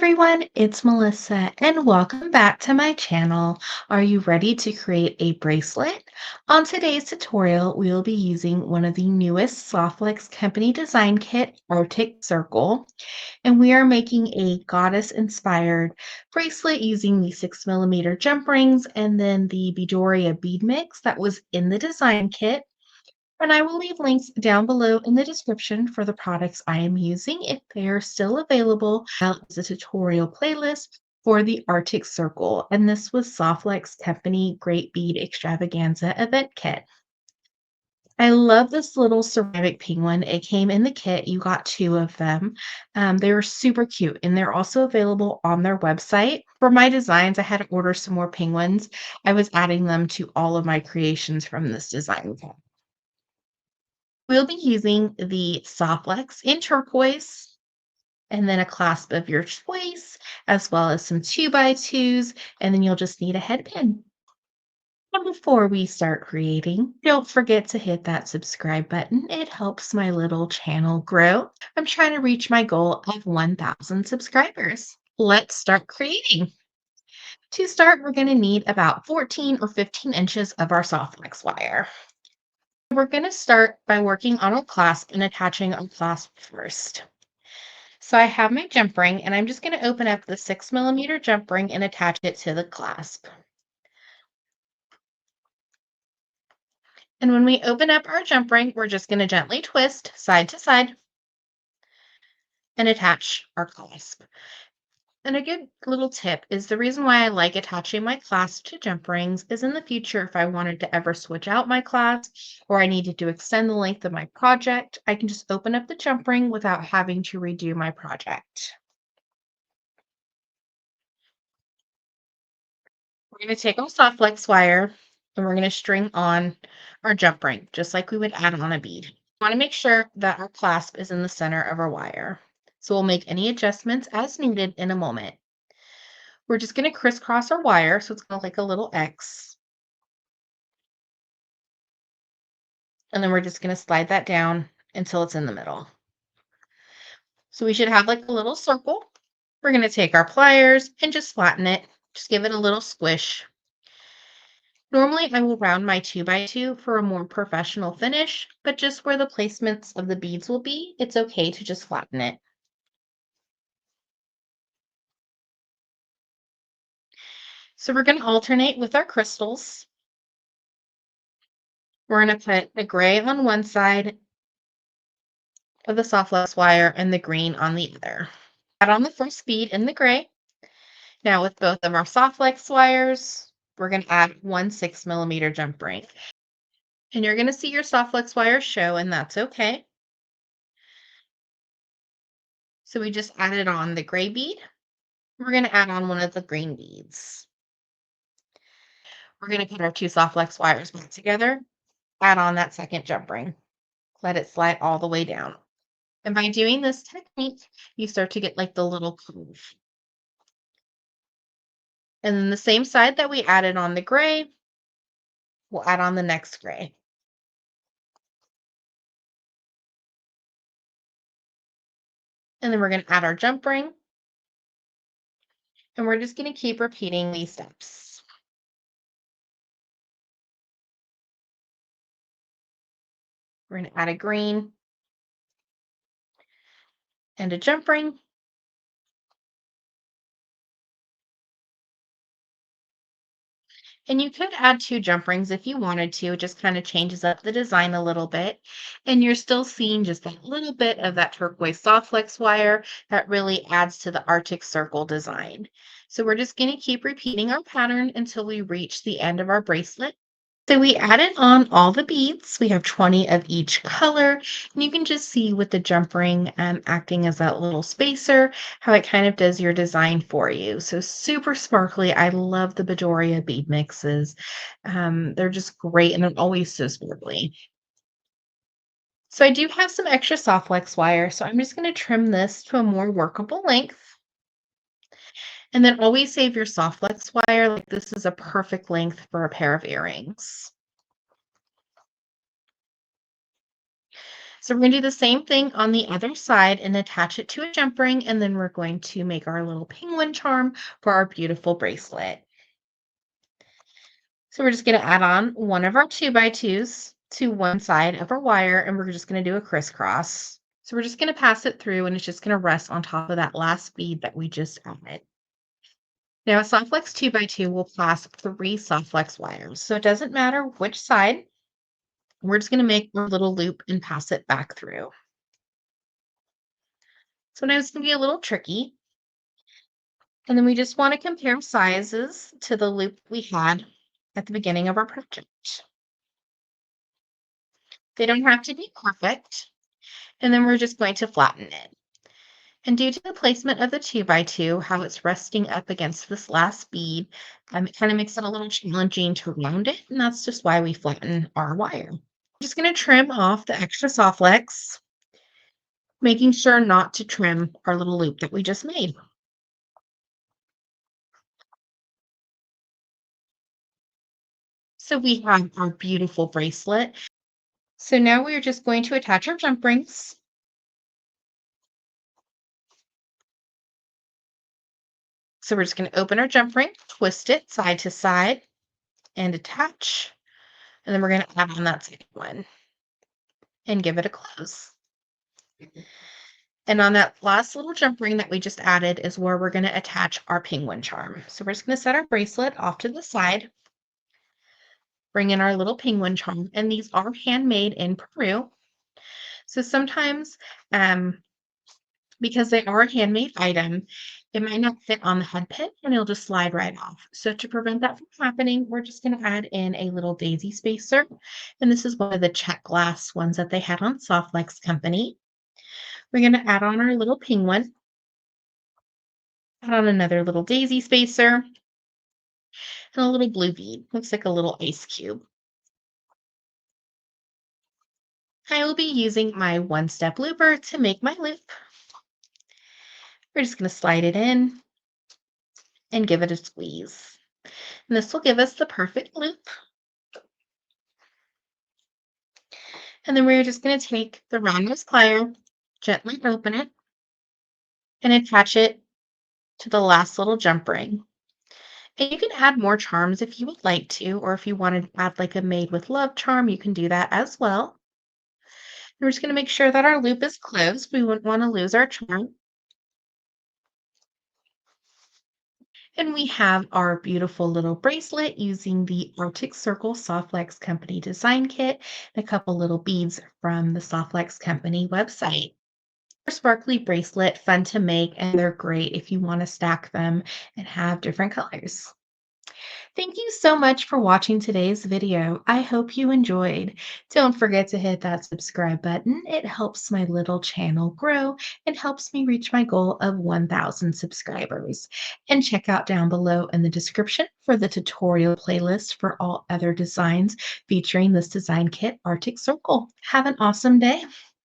everyone, it's Melissa and welcome back to my channel. Are you ready to create a bracelet? On today's tutorial, we will be using one of the newest Softlex company design kit, Arctic Circle, and we are making a goddess-inspired bracelet using the 6mm jump rings and then the Beadora bead mix that was in the design kit. And I will leave links down below in the description for the products I am using if they are still available, as well as a tutorial playlist for the Arctic Circle. And this was Softlex Company Great Bead Extravaganza Event Kit. I love this little ceramic penguin. It came in the kit. You got two of them. They were super cute, and they're also available on their website. For my designs, I had to order some more penguins. I was adding them to all of my creations from this design kit. We'll be using the Softlex in turquoise and then a clasp of your choice, as well as some 2x2s, and then you'll just need a head pin. And before we start creating, don't forget to hit that subscribe button. It helps my little channel grow. I'm trying to reach my goal of 1,000 subscribers. Let's start creating. To start, we're going to need about 14 or 15 inches of our Softlex wire. We're going to start by working on a clasp and attaching our clasp first. So I have my jump ring, and I'm just going to open up the 6mm jump ring and attach it to the clasp. And when we open up our jump ring, we're just going to gently twist side to side and attach our clasp. And a good little tip is the reason why I like attaching my clasp to jump rings is in the future, if I wanted to ever switch out my clasp or I needed to extend the length of my project, I can just open up the jump ring without having to redo my project. We're going to take our Softlex wire and we're going to string on our jump ring, just like we would add on a bead. We want to make sure that our clasp is in the center of our wire. So we'll make any adjustments as needed in a moment. We're just going to crisscross our wire, so it's going to look like a little X. And then we're just going to slide that down until it's in the middle. So we should have like a little circle. We're going to take our pliers and just flatten it. Just give it a little squish. Normally, I will round my 2x2 for a more professional finish, but just where the placements of the beads will be, it's okay to just flatten it. So we're going to alternate with our crystals. We're going to put the gray on one side of the Softlex wire and the green on the other. Add on the first bead in the gray. Now with both of our Softlex wires, we're going to add one 6mm jump ring. And you're going to see your Softlex wire show, and that's okay. So we just added on the gray bead. We're going to add on one of the green beads. We're going to put our two Softlex wires back together, add on that second jump ring. Let it slide all the way down. And by doing this technique, you start to get like the little curve. And then the same side that we added on the gray, we'll add on the next gray. And then we're going to add our jump ring. And we're just going to keep repeating these steps. We're going to add a green and a jump ring. And you could add two jump rings if you wanted to. It just kind of changes up the design a little bit. And you're still seeing just a little bit of that turquoise Softlex wire that really adds to the Arctic Circle design. So we're just going to keep repeating our pattern until we reach the end of our bracelet. So we added on all the beads. We have 20 of each color. And you can just see with the jump ring acting as that little spacer, how it kind of does your design for you. So super sparkly. I love the Beadora bead mixes. They're just great, and they're always so sparkly. So I do have some extra Softlex wire, so I'm just going to trim this to a more workable length. And then always save your Softlex wire. Like this is a perfect length for a pair of earrings. So we're going to do the same thing on the other side and attach it to a jump ring, and then we're going to make our little penguin charm for our beautiful bracelet. So we're just going to add on one of our 2x2s to one side of our wire, and we're just going to do a crisscross. So we're just going to pass it through, and it's just going to rest on top of that last bead that we just added. Now a Softflex 2x2 will pass 3 Softflex wires. So it doesn't matter which side, we're just going to make a little loop and pass it back through. So now it's going to be a little tricky. And then we just want to compare sizes to the loop we had at the beginning of our project. They don't have to be perfect. And then we're just going to flatten it. And due to the placement of the 2x2, how it's resting up against this last bead, it kind of makes it a little challenging to round it. And that's just why we flatten our wire. I'm just going to trim off the extra Softflex, making sure not to trim our little loop that we just made. So we have our beautiful bracelet. So now we are just going to attach our jump rings. So we're just going to open our jump ring, twist it side to side, and attach. And then we're going to add on that second one and give it a close. And on that last little jump ring that we just added is where we're going to attach our penguin charm. So we're just going to set our bracelet off to the side, bring in our little penguin charm, and these are handmade in Peru. So sometimes, because they are a handmade item, it might not fit on the head pin and it'll just slide right off. So to prevent that from happening, we're just going to add in a little daisy spacer. And this is one of the check glass ones that they had on Softflex Company. We're going to add on our little penguin, add on another little daisy spacer, and a little blue bead. Looks like a little ice cube. I will be using my one-step looper to make my loop. We're just going to slide it in and give it a squeeze. And this will give us the perfect loop. And then we're just going to take the round nose plier, gently open it, and attach it to the last little jump ring. And you can add more charms if you would like to, or if you wanted to add like a made with love charm, you can do that as well. And we're just going to make sure that our loop is closed. We wouldn't want to lose our charm. And we have our beautiful little bracelet using the Arctic Circle Softflex Company design kit and a couple little beads from the Softflex Company website. Sparkly bracelet, fun to make, and they're great if you want to stack them and have different colors. Thank you so much for watching today's video. I hope you enjoyed. Don't forget to hit that subscribe button. It helps my little channel grow and helps me reach my goal of 1,000 subscribers. And check out down below in the description for the tutorial playlist for all other designs featuring this design kit, Arctic Circle. Have an awesome day.